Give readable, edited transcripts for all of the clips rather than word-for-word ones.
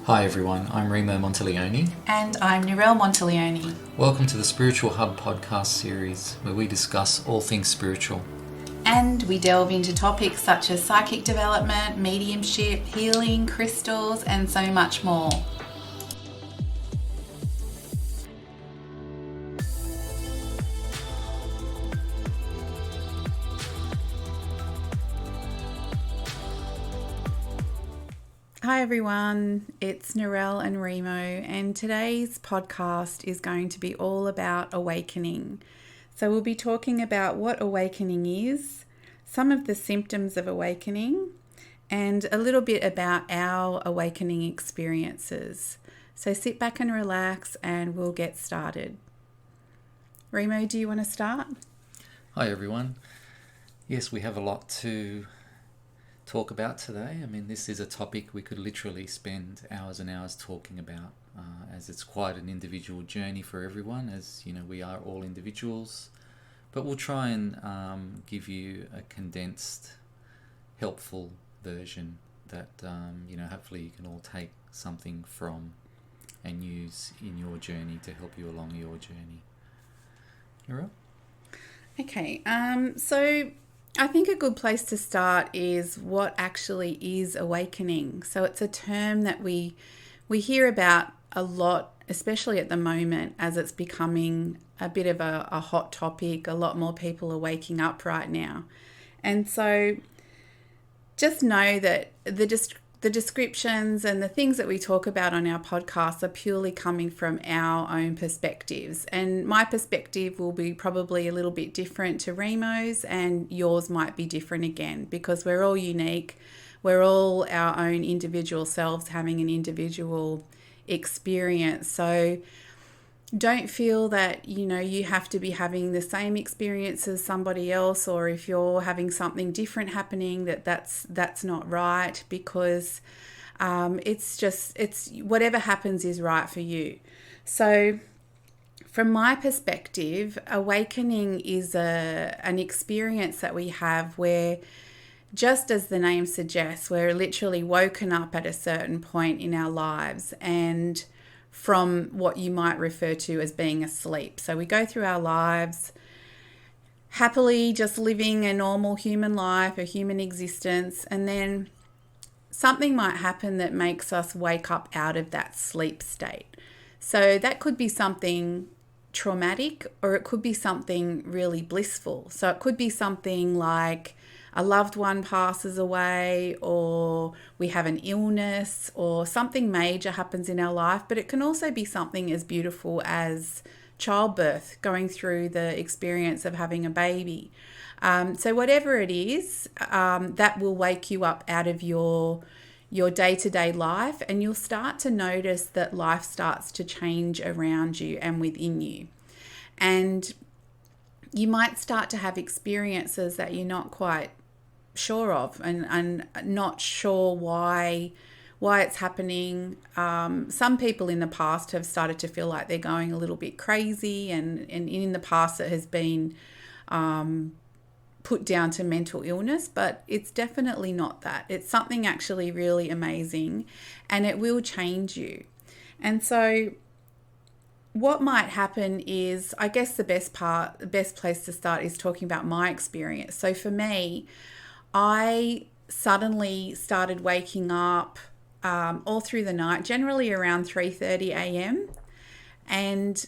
Hi everyone, I'm Remo Monteleone. And I'm Narelle Monteleone. Welcome to the Spiritual Hub podcast series, where we discuss all things spiritual. And we delve into topics such as psychic development, mediumship, healing, crystals, and so much more. Hi everyone, it's Narelle and Remo, and today's podcast is going to be all about awakening. So we'll be talking about what awakening is, some of the symptoms of awakening, and a little bit about our awakening experiences. So sit back and relax and we'll get started. Remo, do you want to start? Hi everyone. Yes, we have a lot to talk about today. I mean, this is a topic we could literally spend hours and hours talking about, as it's quite an individual journey for everyone, as you know, we are all individuals, but we'll try and give you a condensed, helpful version that hopefully you can all take something from and use in your journey to help you along your journey. Narelle? Okay, so I think a good place to start is what actually is awakening. So it's a term that we hear about a lot, especially at the moment, as it's becoming a bit of a hot topic. A lot more people are waking up right now. And so just know that the descriptions and the things that we talk about on our podcast are purely coming from our own perspectives. And my perspective will be probably a little bit different to Remo's, and yours might be different again, because we're all unique. We're all our own individual selves having an individual experience. So don't feel that, you have to be having the same experience as somebody else, or if you're having something different happening, that's not right, because it's whatever happens is right for you. So from my perspective, awakening is an experience that we have where, just as the name suggests, we're literally woken up at a certain point in our lives and from what you might refer to as being asleep. So we go through our lives happily just living a normal human life, a human existence, and then something might happen that makes us wake up out of that sleep state. So that could be something traumatic, or it could be something really blissful. So it could be something like a loved one passes away, or we have an illness, or something major happens in our life. But it can also be something as beautiful as childbirth, going through the experience of having a baby. So whatever it is, that will wake you up out of your day-to-day life, and you'll start to notice that life starts to change around you and within you. And you might start to have experiences that you're not quite sure of, and not sure why it's happening. Some people in the past have started to feel like they're going a little bit crazy, and in the past it has been put down to mental illness, but it's definitely not that. It's something actually really amazing, and it will change you. And so what might happen is, I guess the best place to start is talking about my experience. So for me, I suddenly started waking up all through the night, generally around 3:30 a.m. And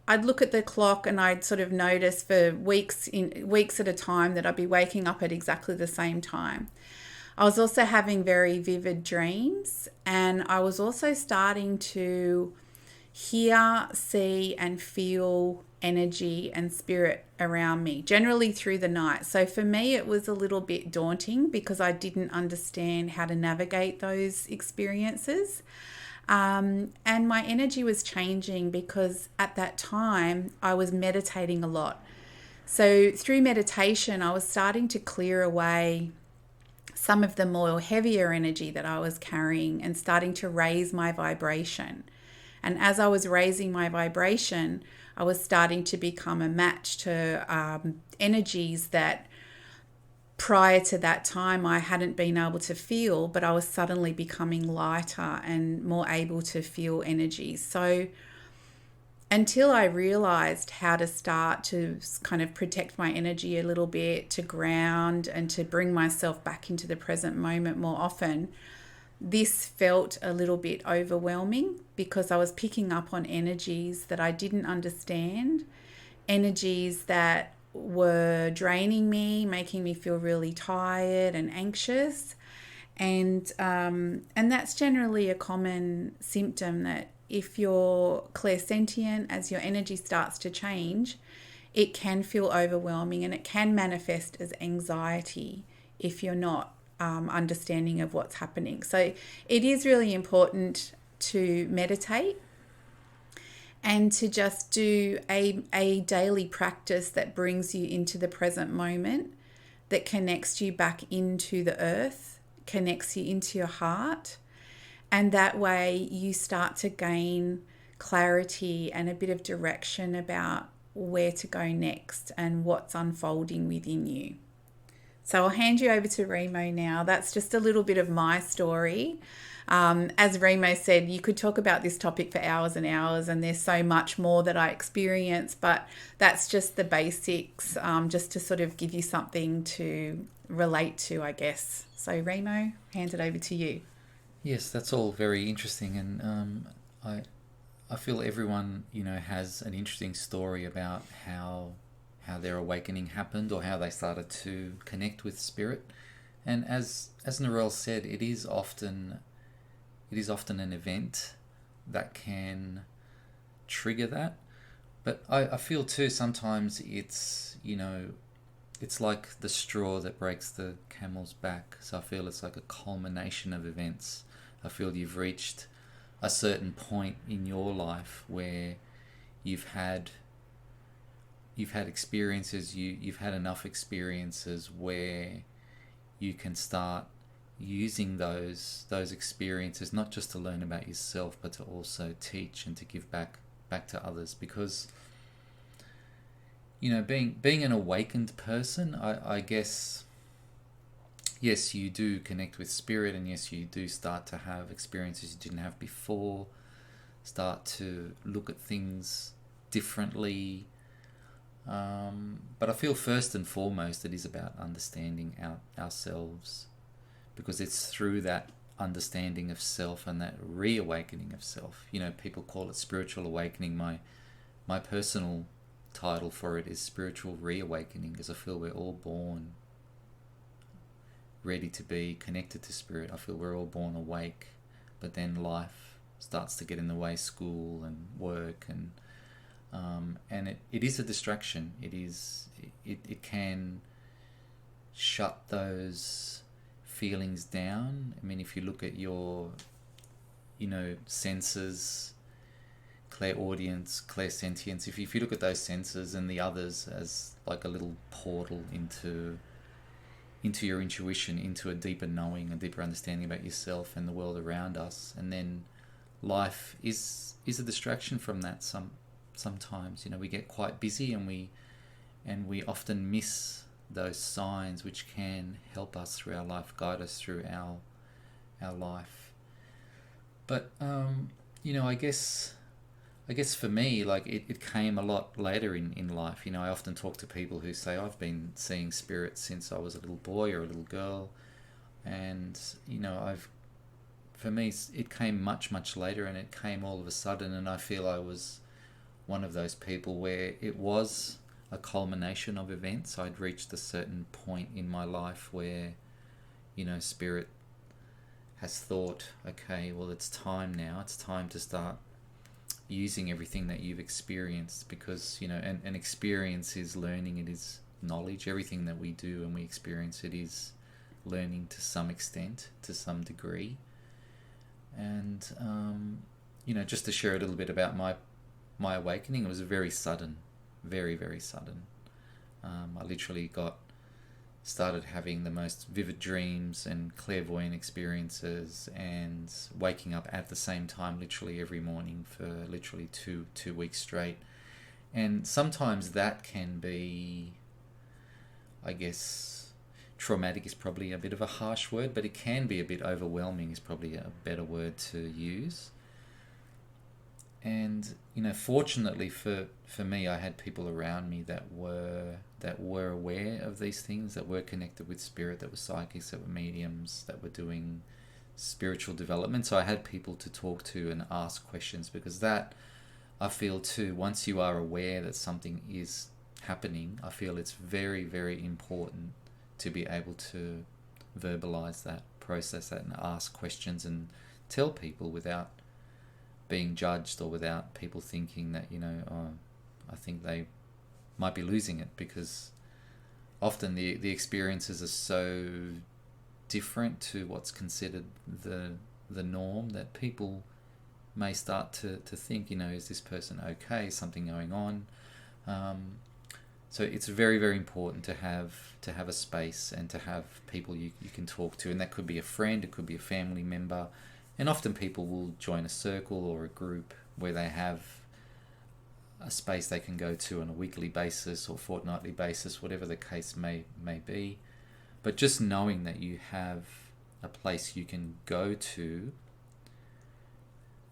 I'd look at the clock and I'd sort of notice for weeks at a time that I'd be waking up at exactly the same time. I was also having very vivid dreams, and I was also starting to hear, see, and feel energy and spirit around me, generally through the night. So for me, it was a little bit daunting because I didn't understand how to navigate those experiences. And my energy was changing because at that time I was meditating a lot. So through meditation, I was starting to clear away some of the more heavier energy that I was carrying and starting to raise my vibration. And as I was raising my vibration, I was starting to become a match to energies that prior to that time, I hadn't been able to feel, but I was suddenly becoming lighter and more able to feel energy. So until I realized how to start to kind of protect my energy a little bit, to ground and to bring myself back into the present moment more often, this felt a little bit overwhelming because I was picking up on energies that I didn't understand, energies that were draining me, making me feel really tired and anxious. And that's generally a common symptom, that if you're clairsentient, as your energy starts to change, it can feel overwhelming and it can manifest as anxiety if you're not understanding of what's happening. So it is really important to meditate and to just do a daily practice that brings you into the present moment, that connects you back into the earth, connects you into your heart. And that way you start to gain clarity and a bit of direction about where to go next and what's unfolding within you. So I'll hand you over to Remo now. That's just a little bit of my story. As Remo said, you could talk about this topic for hours and hours, and there's so much more that I experience, but that's just the basics, just to sort of give you something to relate to, I guess. So Remo, hand it over to you. Yes, that's all very interesting, and I feel everyone has an interesting story about how their awakening happened, or how they started to connect with spirit. And as Narelle said, it is often an event that can trigger that. But I feel too sometimes it's like the straw that breaks the camel's back. So I feel it's like a culmination of events. I feel you've reached a certain point in your life where you've had experiences, you've had enough experiences where you can start using those experiences, not just to learn about yourself, but to also teach and to give back to others. Because being an awakened person, I guess, yes, you do connect with spirit, and yes, you do start to have experiences you didn't have before, start to look at things differently. But I feel first and foremost it is about understanding ourselves, because it's through that understanding of self and that reawakening of self. People call it spiritual awakening. My personal title for it is spiritual reawakening, because I feel we're all born ready to be connected to spirit. I feel we're all born awake, but then life starts to get in the way, school and work, and it is a distraction. It can shut those feelings down. I mean, if you look at your senses, clairaudience, clairsentience, if you look at those senses and the others as like a little portal into your intuition, into a deeper knowing, a deeper understanding about yourself and the world around us, and then life is a distraction from that. Sometimes we get quite busy, and we often miss those signs which can help us through our life, guide us through our life. But I guess for me, like it came a lot later in life. I often talk to people who say, I've been seeing spirits since I was a little boy or a little girl, and for me it came much later, and it came all of a sudden, and I feel I was one of those people where it was a culmination of events. I'd reached a certain point in my life where spirit has thought, okay, well, it's time now. It's time to start using everything that you've experienced, because an experience is learning, it is knowledge. Everything that we do and we experience, it is learning to some extent, to some degree. And just to share a little bit about my awakening, it was very sudden, very, very sudden. I literally started having the most vivid dreams and clairvoyant experiences, and waking up at the same time literally every morning for literally two weeks straight. And sometimes that can be, I guess, traumatic is probably a bit of a harsh word, but it can be a bit overwhelming is probably a better word to use. And fortunately for me, I had people around me that were aware of these things, that were connected with spirit, that were psychics, that were mediums, that were doing spiritual development. So I had people to talk to and ask questions, because that, I feel too, once you are aware that something is happening, I feel it's very, very important to be able to verbalize that, process that, and ask questions and tell people without being judged, or without people thinking that, oh, I think they might be losing it, because often the experiences are so different to what's considered the norm that people may start to think, is this person okay? Is something going on? So it's very, very important to have a space and to have people you can talk to, and that could be a friend, it could be a family member, and often people will join a circle or a group where they have a space they can go to on a weekly basis or fortnightly basis, whatever the case may be. But just knowing that you have a place you can go to,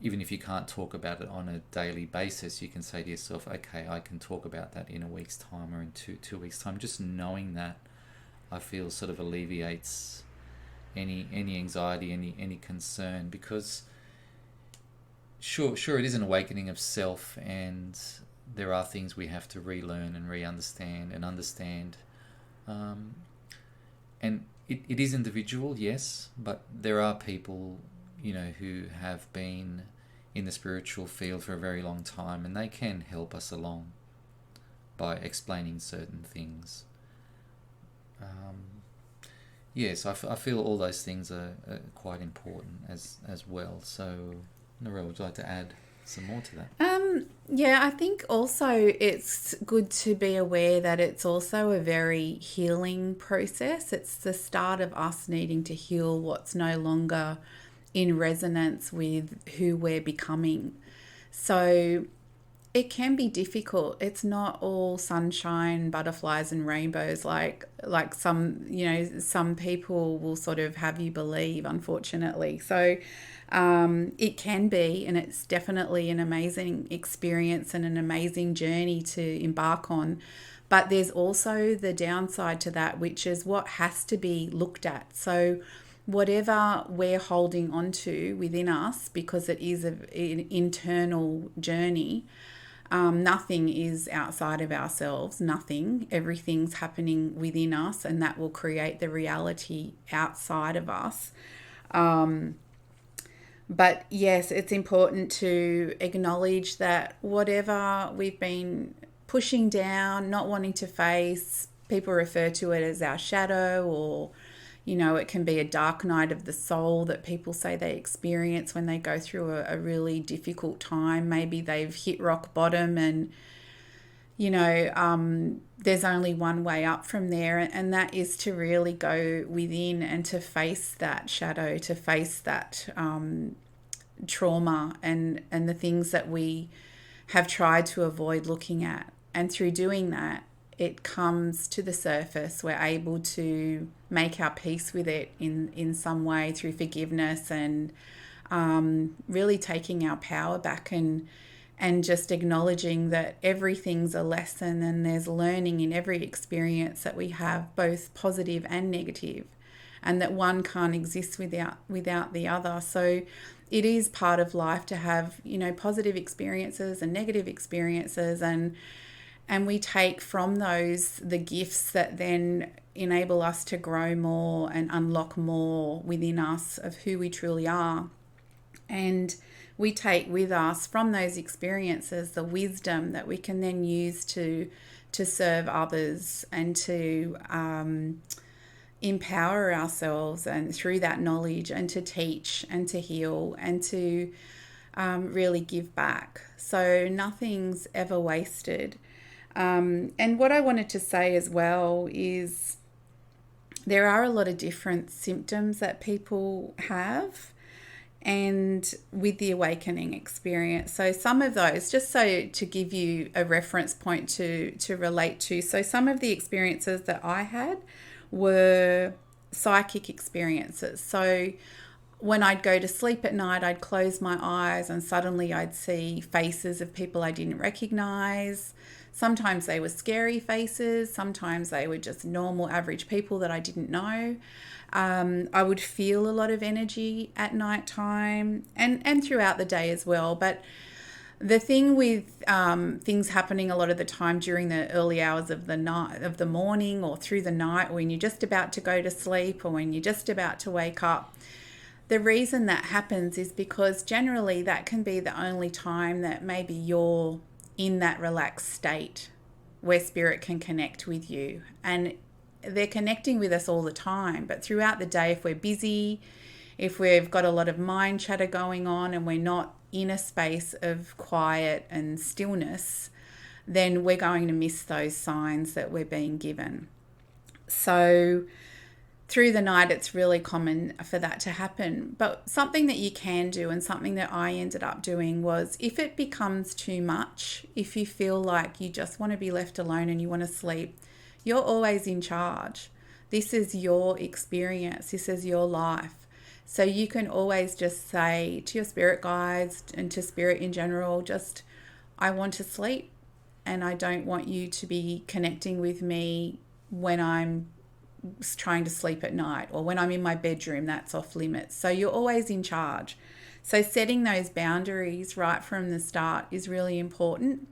even if you can't talk about it on a daily basis, you can say to yourself, okay, I can talk about that in a week's time or in two weeks' time. Just knowing that, I feel, sort of alleviates any anxiety, any concern, because sure it is an awakening of self, and there are things we have to relearn and re-understand and understand. And it is individual, yes, but there are people, who have been in the spiritual field for a very long time, and they can help us along by explaining certain things. Yes, I feel all those things are quite important as well. So, Narelle, would you like to add some more to that? Yeah, I think also it's good to be aware that it's also a very healing process. It's the start of us needing to heal what's no longer in resonance with who we're becoming. So it can be difficult. It's not all sunshine, butterflies and rainbows like some people will sort of have you believe, unfortunately. So it can be, and it's definitely an amazing experience and an amazing journey to embark on. But there's also the downside to that, which is what has to be looked at. So whatever we're holding on to within us, because it is an internal journey, nothing is outside of ourselves, nothing. Everything's happening within us, and that will create the reality outside of us. But yes, it's important to acknowledge that whatever we've been pushing down, not wanting to face, people refer to it as our shadow, or it can be a dark night of the soul that people say they experience when they go through a really difficult time. Maybe they've hit rock bottom, and there's only one way up from there, and that is to really go within and to face that shadow, to face that trauma and the things that we have tried to avoid looking at. And through doing that, it comes to the surface. We're able to make our peace with it in some way through forgiveness and really taking our power back and just acknowledging that everything's a lesson, and there's learning in every experience that we have, both positive and negative, and that one can't exist without the other. So it is part of life to have, positive experiences and negative experiences, and we take from those the gifts that then enable us to grow more and unlock more within us of who we truly are. And we take with us from those experiences the wisdom that we can then use to serve others and to empower ourselves, and through that knowledge, and to teach and to heal and to really give back. So nothing's ever wasted. And what I wanted to say as well is there are a lot of different symptoms that people have, and with the awakening experience. So some of those, just so to give you a reference point to relate to, so some of the experiences that I had were psychic experiences. So when I'd go to sleep at night, I'd close my eyes and suddenly I'd see faces of people I didn't recognize. Sometimes they were scary faces, sometimes they were just normal, average people that I didn't know. I would feel a lot of energy at night time and throughout the day as well. But the thing with things happening a lot of the time during the early hours of the night, of the morning, or through the night when you're just about to go to sleep or when you're just about to wake up, the reason that happens is because generally that can be the only time that maybe you're in that relaxed state where spirit can connect with you. And they're connecting with us all the time, but throughout the day, if we're busy, if we've got a lot of mind chatter going on and we're not in a space of quiet and stillness, then we're going to miss those signs that we're being given. So through the night, it's really common for that to happen. But something that you can do, and something that I ended up doing, was if it becomes too much, if you feel like you just want to be left alone and you want to sleep, you're always in charge. This is your experience. This is your life. So you can always just say to your spirit guides and to spirit in general, just, I want to sleep and I don't want you to be connecting with me when I'm trying to sleep at night, or when I'm in my bedroom, that's off limits. So you're always in charge. So setting those boundaries right from the start is really important.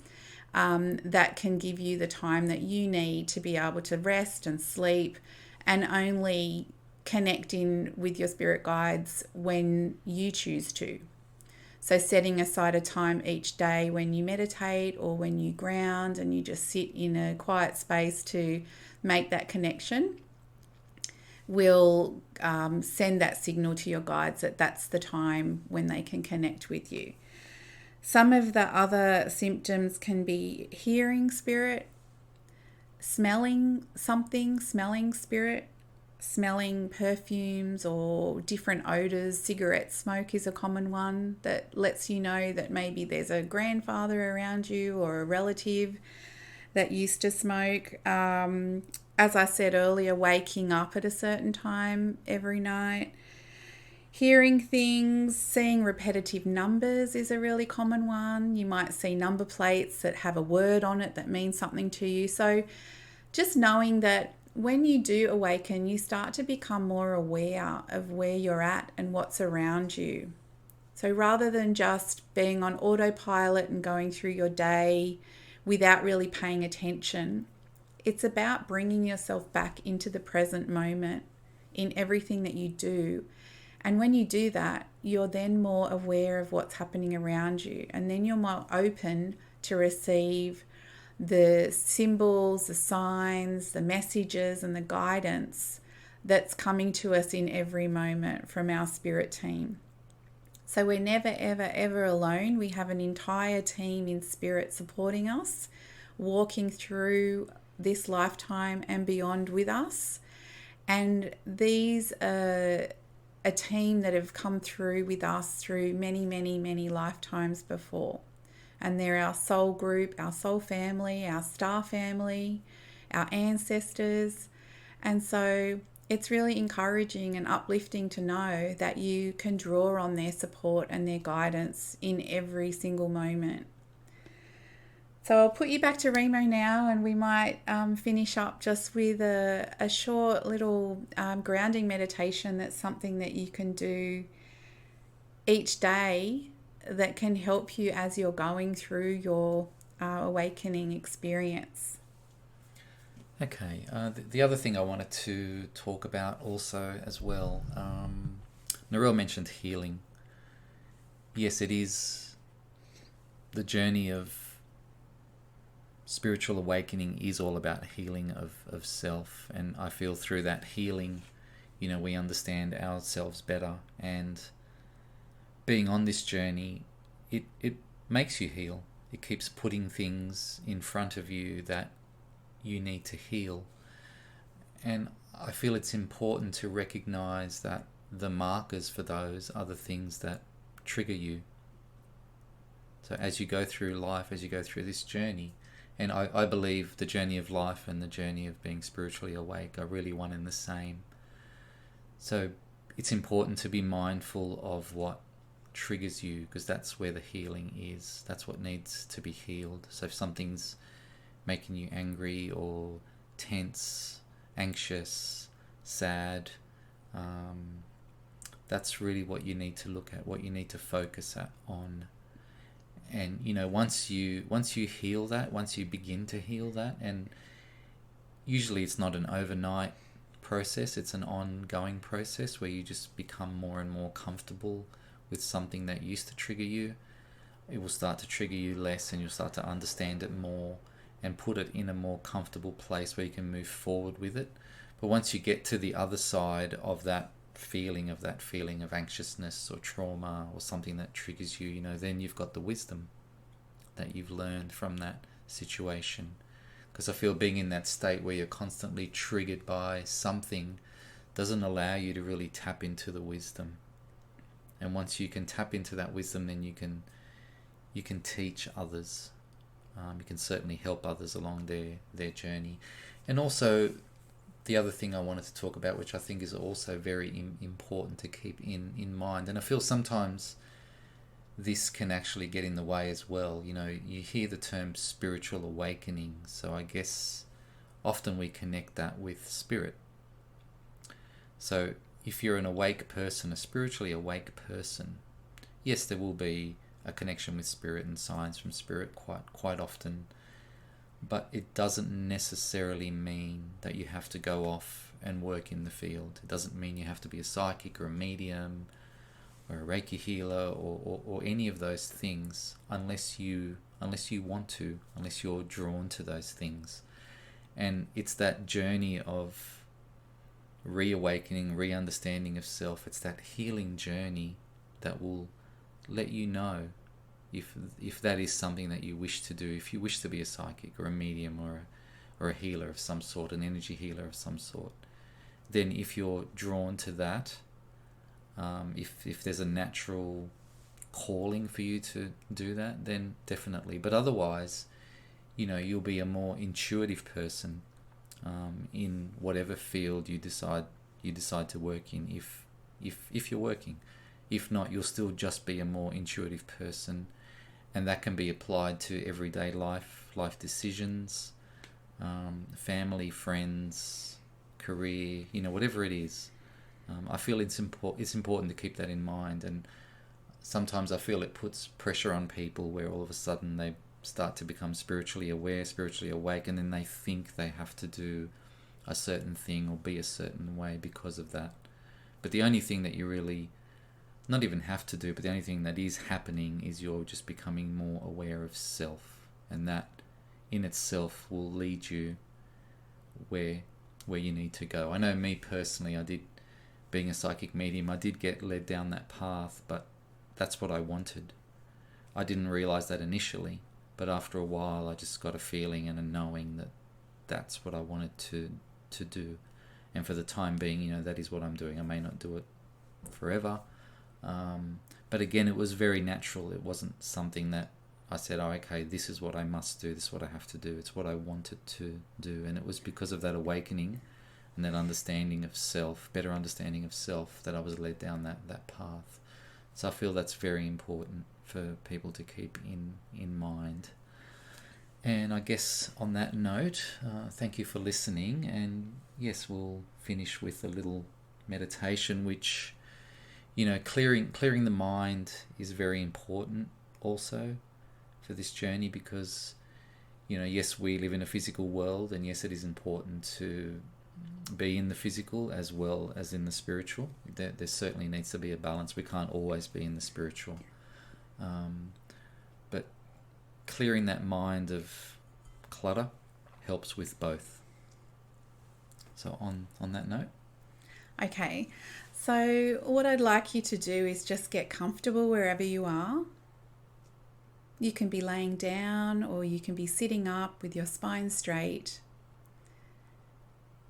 That can give you the time that you need to be able to rest and sleep, and only connect in with your spirit guides when you choose to. So setting aside a time each day when you meditate or when you ground and you just sit in a quiet space to make that connection will send that signal to your guides that that's the time when they can connect with you. Some of the other symptoms can be hearing spirit, smelling something, smelling spirit, smelling perfumes or different odors. Cigarette smoke is a common one that lets you know that maybe there's a grandfather around you or a relative that used to smoke. As I said earlier, waking up at a certain time every night. Hearing things, seeing repetitive numbers is a really common one. You might see number plates that have a word on it that means something to you. So just knowing that when you do awaken, you start to become more aware of where you're at and what's around you. So rather than just being on autopilot and going through your day without really paying attention, it's about bringing yourself back into the present moment in everything that you do. And when you do that, you're then more aware of what's happening around you. And then you're more open to receive the symbols, the signs, the messages, and the guidance that's coming to us in every moment from our spirit team. So we're never, ever, ever alone. We have an entire team in spirit supporting us, walking through this lifetime and beyond with us. And these are a team that have come through with us through many, many, many lifetimes before. And they're our soul group, our soul family, our star family, our ancestors. And so it's really encouraging and uplifting to know that you can draw on their support and their guidance in every single moment. So I'll put you back to Remo now, and we might finish up just with a short little grounding meditation. That's something that you can do each day that can help you as you're going through your awakening experience. Okay, the other thing I wanted to talk about also as well, Narelle mentioned healing. Yes, it is the journey of spiritual awakening is all about healing of self, and I feel through that healing, we understand ourselves better, and being on this journey, it makes you heal. It keeps putting things in front of you that you need to heal, and I feel it's important to recognize that the markers for those are the things that trigger you. So as you go through life, as you go through this journey, And I believe the journey of life and the journey of being spiritually awake are really one and the same. So it's important to be mindful of what triggers you, because that's where the healing is. That's what needs to be healed. So if something's making you angry or tense, anxious, sad, that's really what you need to look at, what you need to focus on. And once you heal that, once you begin to heal that, and usually it's not an overnight process, it's an ongoing process where you just become more and more comfortable with something that used to trigger you. It will start to trigger you less, and you'll start to understand it more and put it in a more comfortable place where you can move forward with it. But once you get to the other side of that feeling of anxiousness or trauma or something that triggers you, then you've got the wisdom that you've learned from that situation. Because I feel being in that state where you're constantly triggered by something doesn't allow you to really tap into the wisdom. And once you can tap into that wisdom, then you can teach others. You can certainly help others along their journey. And also, the other thing I wanted to talk about, which I think is also very important to keep in mind, and I feel sometimes this can actually get in the way as well. You hear the term spiritual awakening, so I guess often we connect that with spirit. So if you're an awake person, a spiritually awake person, yes, there will be a connection with spirit and signs from spirit quite often, but it doesn't necessarily mean that you have to go off and work in the field. It doesn't mean you have to be a psychic or a medium or a Reiki healer or any of those things unless you want to, unless you're drawn to those things. And it's that journey of reawakening, re-understanding of self. It's that healing journey that will let you know if that is something that you wish to do. If you wish to be a psychic or a medium or a healer of some sort, an energy healer of some sort, then if you're drawn to that, if there's a natural calling for you to do that, then definitely. But otherwise, you'll be a more intuitive person in whatever field you decide to work in, if you're working. If not, you'll still just be a more intuitive person, and that can be applied to everyday life decisions, family, friends, career, whatever it is. I feel it's important to keep that in mind, and sometimes I feel it puts pressure on people where all of a sudden they start to become spiritually aware, spiritually awake, and then they think they have to do a certain thing or be a certain way because of that. But the only thing that you really not even have to do, but the only thing that is happening is you're just becoming more aware of self, and that in itself will lead you where you need to go. I know me personally, being a psychic medium, I did get led down that path, but that's what I wanted. I didn't realize that initially, but after a while I just got a feeling and a knowing that that's what I wanted to do. And for the time being, that is what I'm doing. I may not do it forever, but again, it was very natural. It wasn't something that I said, oh, okay, this is what I must do, this is what I have to do. It's what I wanted to do, and it was because of that awakening and that understanding of self, better understanding of self, that I was led down that path. So I feel that's very important for people to keep in mind. And I guess on that note, thank you for listening, and yes, we'll finish with a little meditation, which, clearing the mind is very important also for this journey, because yes, we live in a physical world, and yes, it is important to be in the physical as well as in the spiritual. There certainly needs to be a balance. We can't always be in the spiritual, but clearing that mind of clutter helps with both. So on that note. Okay, so what I'd like you to do is just get comfortable wherever you are. You can be laying down, or you can be sitting up with your spine straight.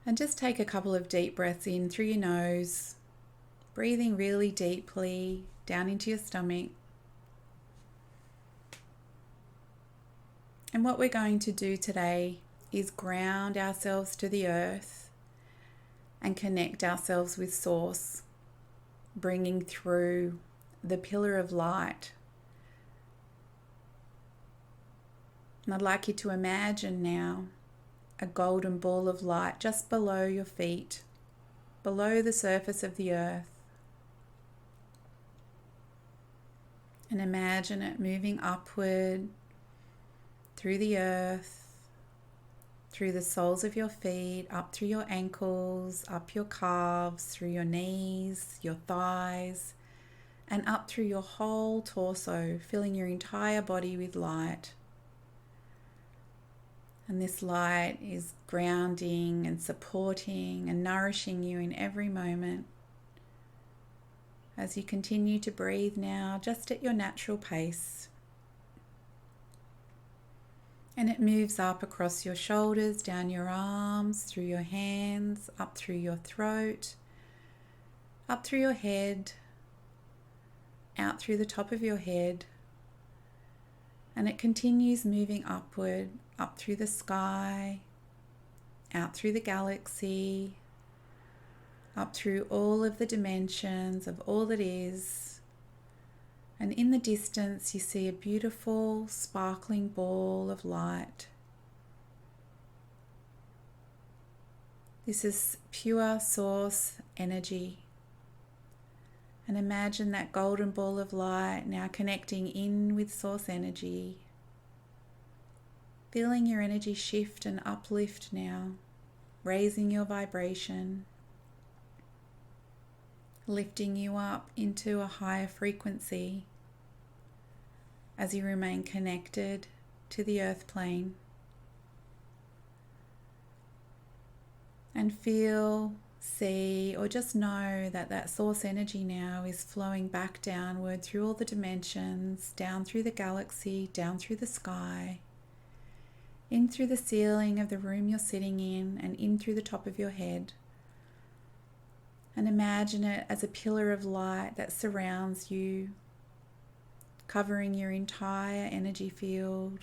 And just take a couple of deep breaths in through your nose, breathing really deeply down into your stomach. And what we're going to do today is ground ourselves to the earth and connect ourselves with Source, bringing through the pillar of light. And I'd like you to imagine now a golden ball of light just below your feet, below the surface of the earth. And imagine it moving upward through the earth, through the soles of your feet, up through your ankles, up your calves, through your knees, your thighs, and up through your whole torso, filling your entire body with light. And this light is grounding and supporting and nourishing you in every moment. As you continue to breathe now, just at your natural pace. And it moves up across your shoulders, down your arms, through your hands, up through your throat, up through your head, out through the top of your head. And it continues moving upward, up through the sky, out through the galaxy, up through all of the dimensions of all that is. And in the distance, you see a beautiful, sparkling ball of light. This is pure Source energy. And imagine that golden ball of light now connecting in with Source energy. Feeling your energy shift and uplift now, raising your vibration, lifting you up into a higher frequency as you remain connected to the earth plane. And feel, see, or just know that that Source energy now is flowing back downward through all the dimensions, down through the galaxy, down through the sky, in through the ceiling of the room you're sitting in, and in through the top of your head. And imagine it as a pillar of light that surrounds you, covering your entire energy field,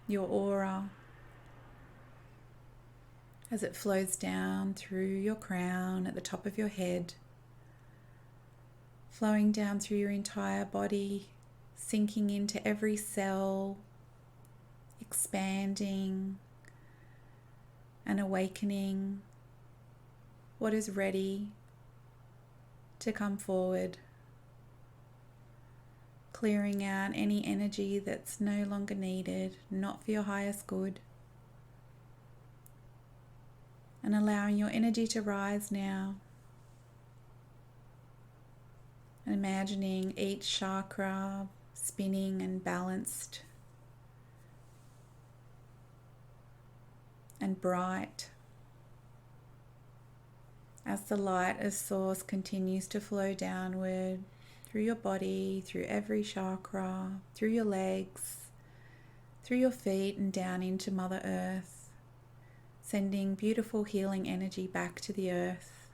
your aura, as it flows down through your crown at the top of your head, flowing down through your entire body, sinking into every cell, expanding and awakening what is ready to come forward, clearing out any energy that's no longer needed, not for your highest good, and allowing your energy to rise now, and imagining each chakra spinning and balanced and bright as the light of Source continues to flow downward through your body, through every chakra, through your legs, through your feet, and down into Mother Earth, sending beautiful healing energy back to the earth.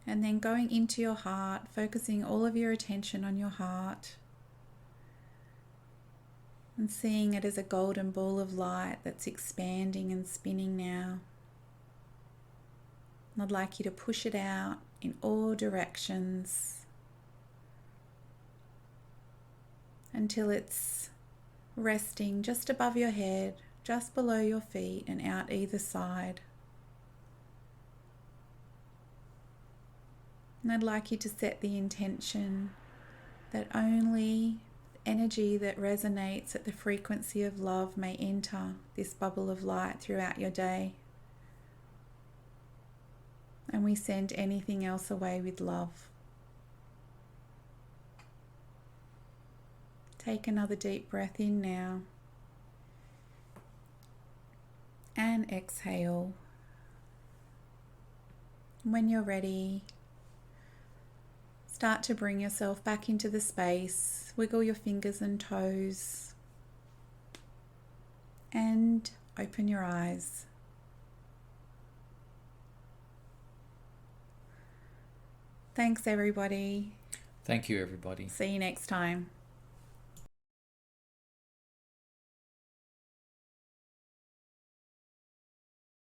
And then going into your heart, focusing all of your attention on your heart, and seeing it as a golden ball of light that's expanding and spinning now. And I'd like you to push it out in all directions until it's resting just above your head, just below your feet, and out either side. And I'd like you to set the intention that only energy that resonates at the frequency of love may enter this bubble of light throughout your day. And we send anything else away with love. Take another deep breath in now. And exhale. When you're ready, start to bring yourself back into the space. Wiggle your fingers and toes. And open your eyes. Thanks, everybody. Thank you, everybody. See you next time.